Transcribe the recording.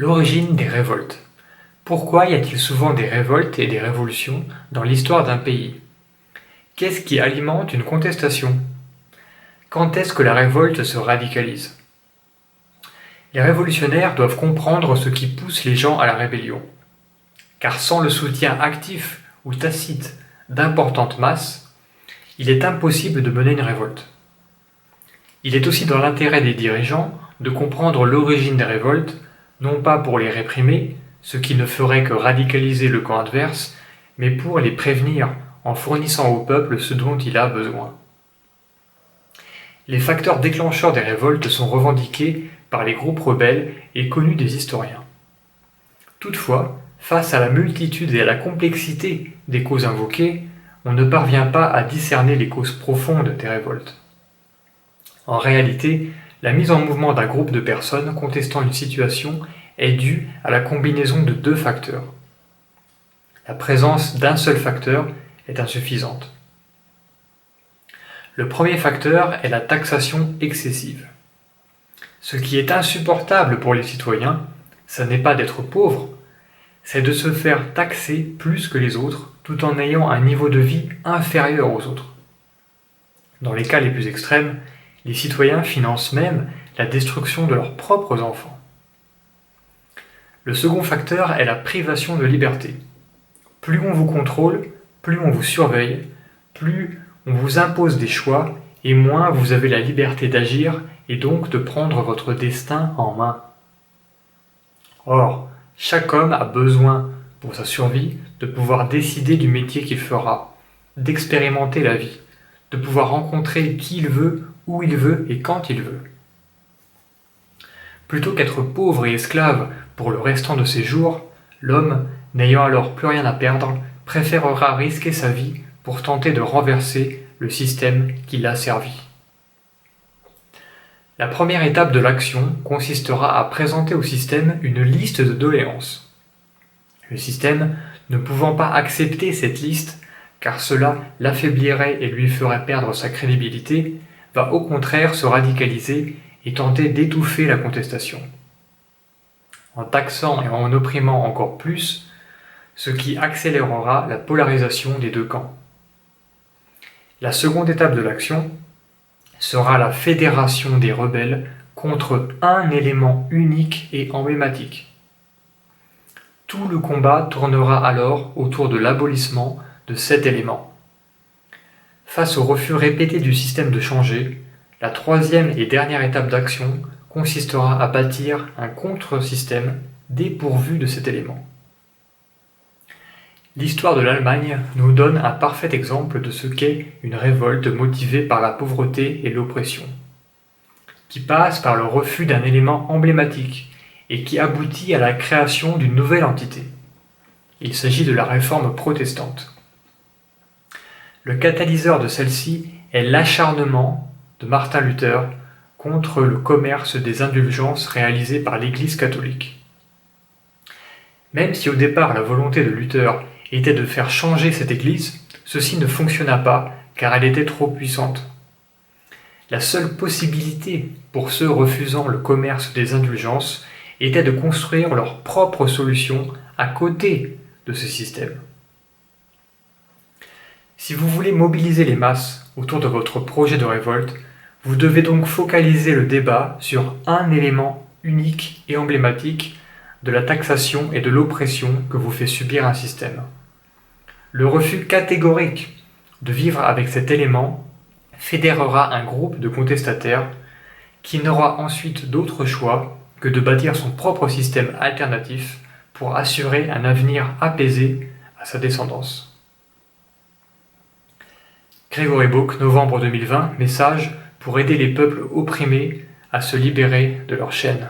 L'origine des révoltes. Pourquoi y a-t-il souvent des révoltes et des révolutions dans l'histoire d'un pays? Qu'est-ce qui alimente une contestation? Quand est-ce que la révolte se radicalise? Les révolutionnaires doivent comprendre ce qui pousse les gens à la rébellion. Car sans le soutien actif ou tacite d'importantes masses, il est impossible de mener une révolte. Il est aussi dans l'intérêt des dirigeants de comprendre l'origine des révoltes, non pas pour les réprimer, ce qui ne ferait que radicaliser le camp adverse, mais pour les prévenir en fournissant au peuple ce dont il a besoin. Les facteurs déclencheurs des révoltes sont revendiqués par les groupes rebelles et connus des historiens. Toutefois, face à la multitude et à la complexité des causes invoquées, on ne parvient pas à discerner les causes profondes des révoltes. En réalité, la mise en mouvement d'un groupe de personnes contestant une situation est due à la combinaison de deux facteurs. La présence d'un seul facteur est insuffisante. Le premier facteur est la taxation excessive. Ce qui est insupportable pour les citoyens, ce n'est pas d'être pauvre, c'est de se faire taxer plus que les autres tout en ayant un niveau de vie inférieur aux autres. Dans les cas les plus extrêmes, les citoyens financent même la destruction de leurs propres enfants. Le second facteur est la privation de liberté. Plus on vous contrôle, plus on vous surveille, plus on vous impose des choix et moins vous avez la liberté d'agir et donc de prendre votre destin en main. Or, chaque homme a besoin, pour sa survie, de pouvoir décider du métier qu'il fera, d'expérimenter la vie, de pouvoir rencontrer qui il veut, où il veut et quand il veut. Plutôt qu'être pauvre et esclave pour le restant de ses jours, l'homme, n'ayant alors plus rien à perdre, préférera risquer sa vie pour tenter de renverser le système qui l'a servi. La première étape de l'action consistera à présenter au système une liste de doléances. Le système, ne pouvant pas accepter cette liste, car cela l'affaiblirait et lui ferait perdre sa crédibilité, va au contraire se radicaliser et tenter d'étouffer la contestation. En taxant et en opprimant encore plus, ce qui accélérera la polarisation des deux camps. La seconde étape de l'action sera la fédération des rebelles contre un élément unique et emblématique. Tout le combat tournera alors autour de l'abolissement de cet élément. Face au refus répété du système de changer, la troisième et dernière étape d'action consistera à bâtir un contre-système dépourvu de cet élément. L'histoire de l'Allemagne nous donne un parfait exemple de ce qu'est une révolte motivée par la pauvreté et l'oppression, qui passe par le refus d'un élément emblématique et qui aboutit à la création d'une nouvelle entité. Il s'agit de la réforme protestante. Le catalyseur de celle-ci est l'acharnement de Martin Luther contre le commerce des indulgences réalisé par l'Église catholique. Même si au départ la volonté de Luther était de faire changer cette Église, ceci ne fonctionna pas car elle était trop puissante. La seule possibilité pour ceux refusant le commerce des indulgences était de construire leur propre solution à côté de ce système. Si vous voulez mobiliser les masses autour de votre projet de révolte, vous devez donc focaliser le débat sur un élément unique et emblématique de la taxation et de l'oppression que vous fait subir un système. Le refus catégorique de vivre avec cet élément fédérera un groupe de contestataires qui n'aura ensuite d'autre choix que de bâtir son propre système alternatif pour assurer un avenir apaisé à sa descendance. Gregory Book, novembre 2020, message pour aider les peuples opprimés à se libérer de leurs chaînes.